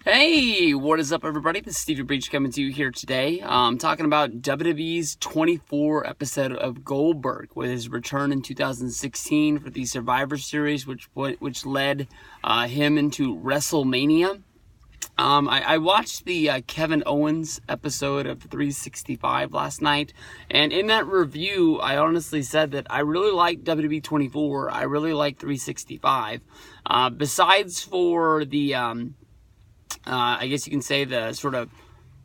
Hey, what is up, everybody? This is Stevie Breach coming to you here today. Talking about WWE's 24 episode of Goldberg with his return in 2016 for the Survivor Series, which led him into WrestleMania. I watched the Kevin Owens episode of 365 last night, and in that review, I honestly said that I really like WWE 24. I really like 365. Besides for the I guess you can say the sort of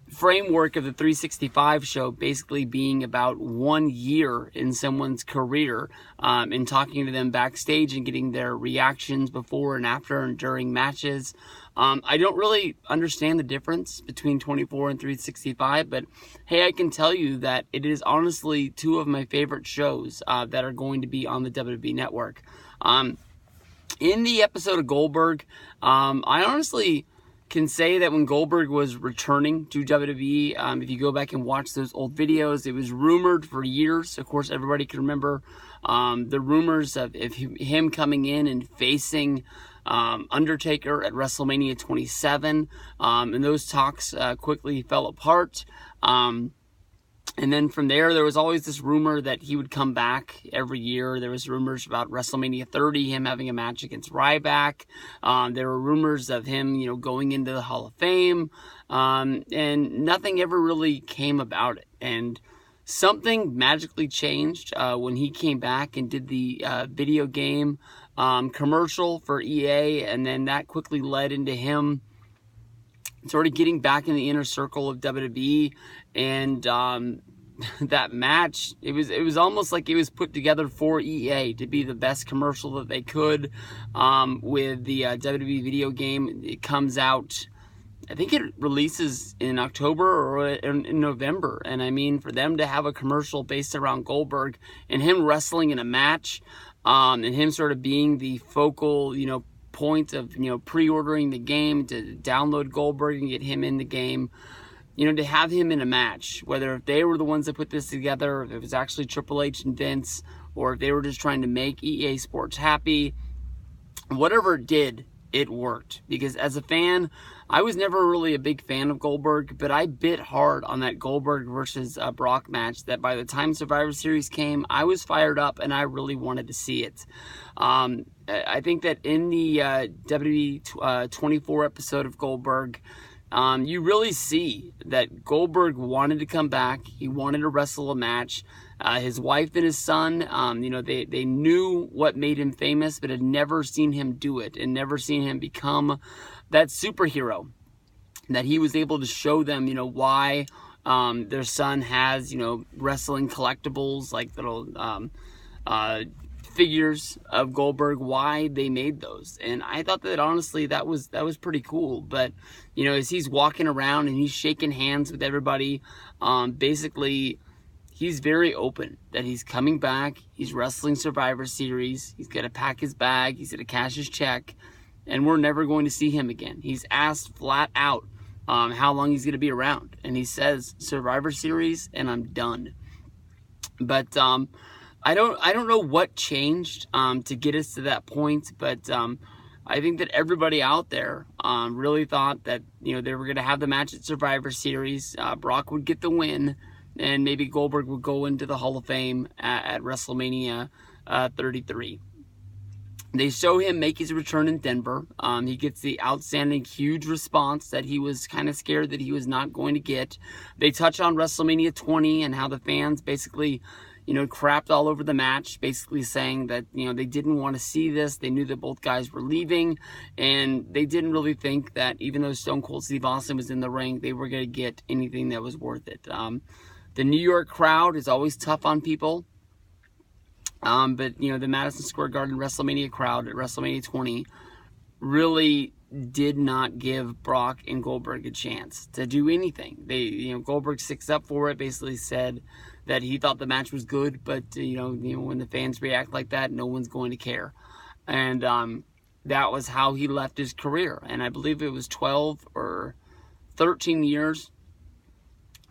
framework of the 365 show basically being about 1 year in someone's career, and talking to them backstage and getting their reactions before and after and during matches. I don't really understand the difference between 24 and 365, but hey, I can tell you that it is honestly two of my favorite shows that are going to be on the WWE Network. In the episode of Goldberg, I honestly can say that when Goldberg was returning to WWE, if you go back and watch those old videos, it was rumored for years. Of course, everybody can remember the rumors of him coming in and facing Undertaker at WrestleMania 27, and those talks quickly fell apart. And then from there was always this rumor that he would come back every year. There was rumors about WrestleMania 30, him having a match against Ryback. There were rumors of him, going into the Hall of Fame. And nothing ever really came about it. And something magically changed when he came back and did the video game commercial for EA. And then that quickly led into him sort of getting back in the inner circle of WWE, and that match, it was almost like it was put together for EA to be the best commercial that they could. With the WWE video game, it comes out, I think it releases in October or in November, and I mean, for them to have a commercial based around Goldberg and him wrestling in a match, and him sort of being the focal, point of pre-ordering the game to download Goldberg and get him in the game, to have him in a match, whether if they were the ones that put this together, if it was actually Triple H and Vince, or if they were just trying to make EA Sports happy, whatever it did, it worked. Because as a fan, I was never really a big fan of Goldberg, but I bit hard on that Goldberg versus Brock match that by the time Survivor Series came, I was fired up and I really wanted to see it. I think that in the WWE 24 episode of Goldberg, you really see that Goldberg wanted to come back. He wanted to wrestle a match. His wife and his son, they knew what made him famous, but had never seen him do it and never seen him become that superhero that he was able to show them, why their son has, wrestling collectibles, like little figures of Goldberg, why they made those. And I thought that honestly that was pretty cool. But as he's walking around and he's shaking hands with everybody, basically he's very open that he's coming back. He's wrestling Survivor Series. He's gonna pack his bag. He's gonna cash his check, and we're never going to see him again. He's asked flat out how long he's gonna be around, and he says Survivor Series and I'm done. But I don't know what changed to get us to that point, but I think that everybody out there really thought that they were going to have the match at Survivor Series. Brock would get the win, and maybe Goldberg would go into the Hall of Fame at WrestleMania 33. They show him make his return in Denver. He gets the outstanding, huge response that he was kind of scared that he was not going to get. They touch on WrestleMania 20 and how the fans basically crapped all over the match, basically saying that, they didn't want to see this. They knew that both guys were leaving, and they didn't really think that even though Stone Cold Steve Austin was in the ring, they were going to get anything that was worth it. The New York crowd is always tough on people. But, the Madison Square Garden WrestleMania crowd at WrestleMania 20 really did not give Brock and Goldberg a chance to do anything. Goldberg sticks up for it, basically said that he thought the match was good, but, when the fans react like that, no one's going to care. And that was how he left his career. And I believe it was 12 or 13 years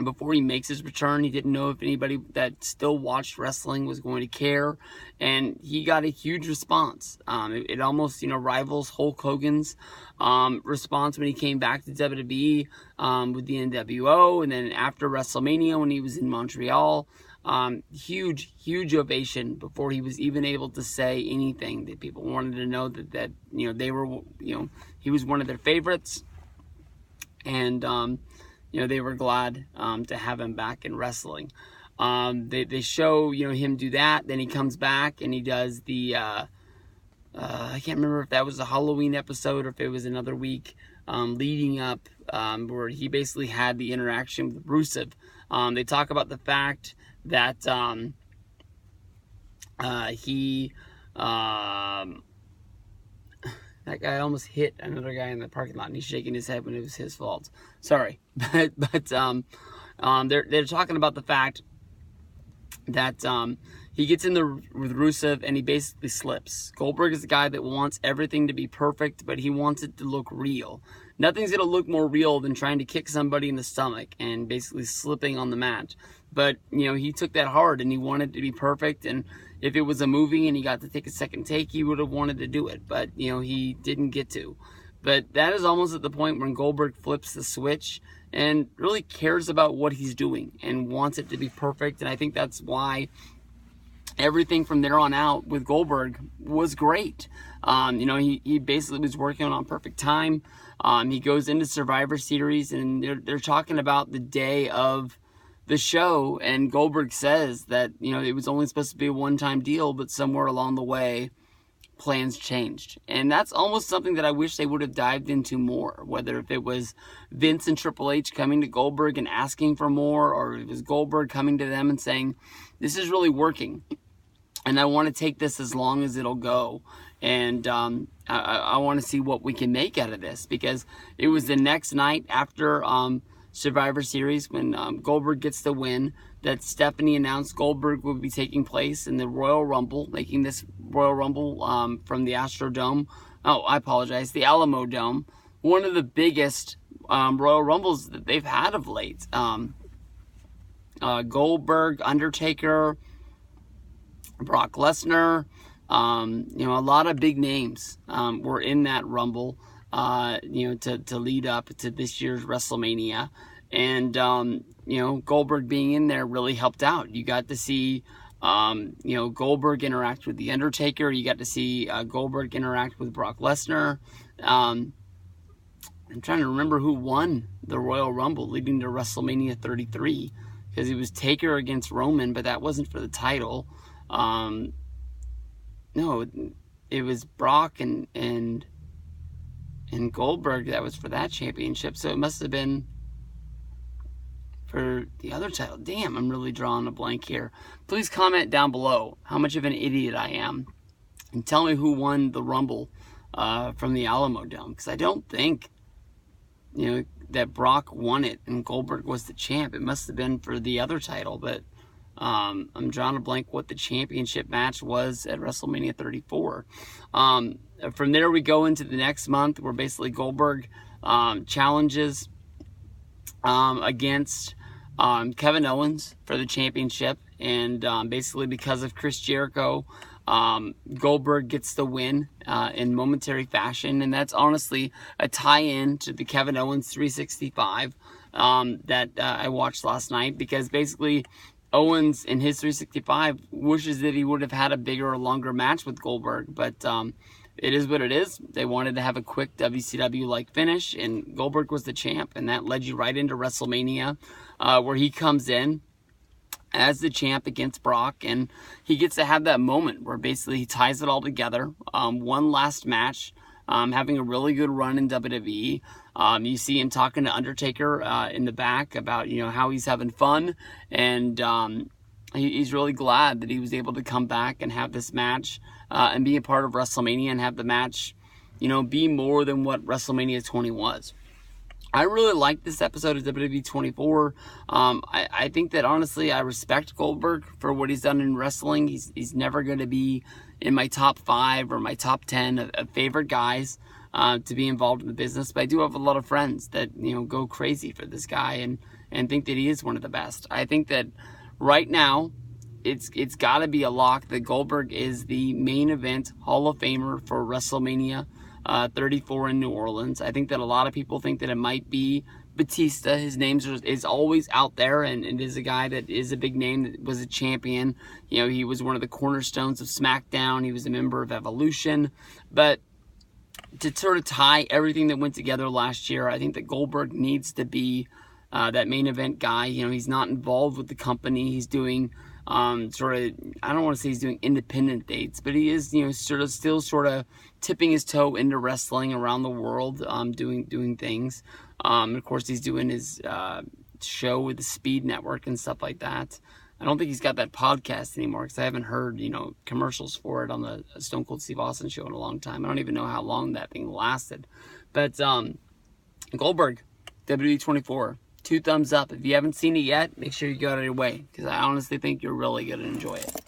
before he makes his return. He didn't know if anybody that still watched wrestling was going to care, and he got a huge response. It almost, rivals Hulk Hogan's response when he came back to WWE with the NWO, and then after WrestleMania when he was in Montreal. Huge ovation before he was even able to say anything. That people wanted to know that they were, he was one of their favorites, and they were glad to have him back in wrestling. They show him do that. Then he comes back and he does the I can't remember if that was a Halloween episode or if it was another week leading up, where he basically had the interaction with Rusev. They talk about the fact that that guy almost hit another guy in the parking lot, and he's shaking his head when it was his fault. Sorry, but they're talking about the fact that he gets in there with Rusev and he basically slips. Goldberg is the guy that wants everything to be perfect, but he wants it to look real. Nothing's going to look more real than trying to kick somebody in the stomach and basically slipping on the mat. But, he took that hard and he wanted it to be perfect. And if it was a movie and he got to take a second take, he would have wanted to do it. But, he didn't get to. But that is almost at the point when Goldberg flips the switch and really cares about what he's doing and wants it to be perfect. And I think that's why everything from there on out with Goldberg was great. He basically was working on perfect time. He goes into Survivor Series and they're talking about the day of the show, and Goldberg says that, it was only supposed to be a one-time deal, but somewhere along the way, plans changed. And that's almost something that I wish they would have dived into more, whether if it was Vince and Triple H coming to Goldberg and asking for more, or it was Goldberg coming to them and saying, this is really working, and I want to take this as long as it'll go. And I want to see what we can make out of this, because it was the next night after Survivor Series when Goldberg gets the win that Stephanie announced Goldberg would be taking place in the Royal Rumble, making this Royal Rumble from the Astrodome. Oh, I apologize, the Alamo Dome. One of the biggest Royal Rumbles that they've had of late. Goldberg, Undertaker, Brock Lesnar, a lot of big names were in that Rumble, to lead up to this year's WrestleMania. And, Goldberg being in there really helped out. You got to see, Goldberg interact with The Undertaker. You got to see Goldberg interact with Brock Lesnar. I'm trying to remember who won the Royal Rumble leading to WrestleMania 33, because it was Taker against Roman, but that wasn't for the title. No, it was Brock and Goldberg that was for that championship, so it must have been for the other title. Damn, I'm really drawing a blank here. Please comment down below how much of an idiot I am, and tell me who won the Rumble from the Alamo Dome, because I don't think, that Brock won it and Goldberg was the champ. It must have been for the other title, but I'm drawing a blank what the championship match was at WrestleMania 34. From there we go into the next month where basically Goldberg challenges against Kevin Owens for the championship, and basically because of Chris Jericho, Goldberg gets the win in momentary fashion, and that's honestly a tie-in to the Kevin Owens 365 that I watched last night, because basically Owens in his 365 wishes that he would have had a bigger or longer match with Goldberg, but it is what it is. They wanted to have a quick WCW-like finish, and Goldberg was the champ, and that led you right into WrestleMania, where he comes in as the champ against Brock, and he gets to have that moment where basically he ties it all together. One last match, having a really good run in WWE. You see him talking to Undertaker in the back about, how he's having fun, and he's really glad that he was able to come back and have this match and be a part of WrestleMania and have the match, be more than what WrestleMania 20 was. I really like this episode of WWE 24. I think that, honestly, I respect Goldberg for what he's done in wrestling. He's never going to be in my top 5 or my top 10 of favorite guys. to be involved in the business. But I do have a lot of friends that, you know, go crazy for this guy and think that he is one of the best. I think that right now, it's got to be a lock that Goldberg is the main event Hall of Famer for WrestleMania 34 in New Orleans. I think that a lot of people think that it might be Batista. His name is always out there, and it is a guy that is a big name, that was a champion. You know, he was one of the cornerstones of SmackDown. He was a member of Evolution. But to sort of tie everything that went together last year, I think that Goldberg needs to be that main event guy. You know, he's not involved with the company. He's doing sort of, I don't want to say he's doing independent dates, but he is, you know, still tipping his toe into wrestling around the world, doing things. Of course, he's doing his show with the Speed Network and stuff like that. I don't think he's got that podcast anymore, because I haven't heard, you know, commercials for it on the Stone Cold Steve Austin show in a long time. I don't even know how long that thing lasted. But Goldberg, WWE 24, 2 thumbs up. If you haven't seen it yet, make sure you go out of your way, because I honestly think you're really going to enjoy it.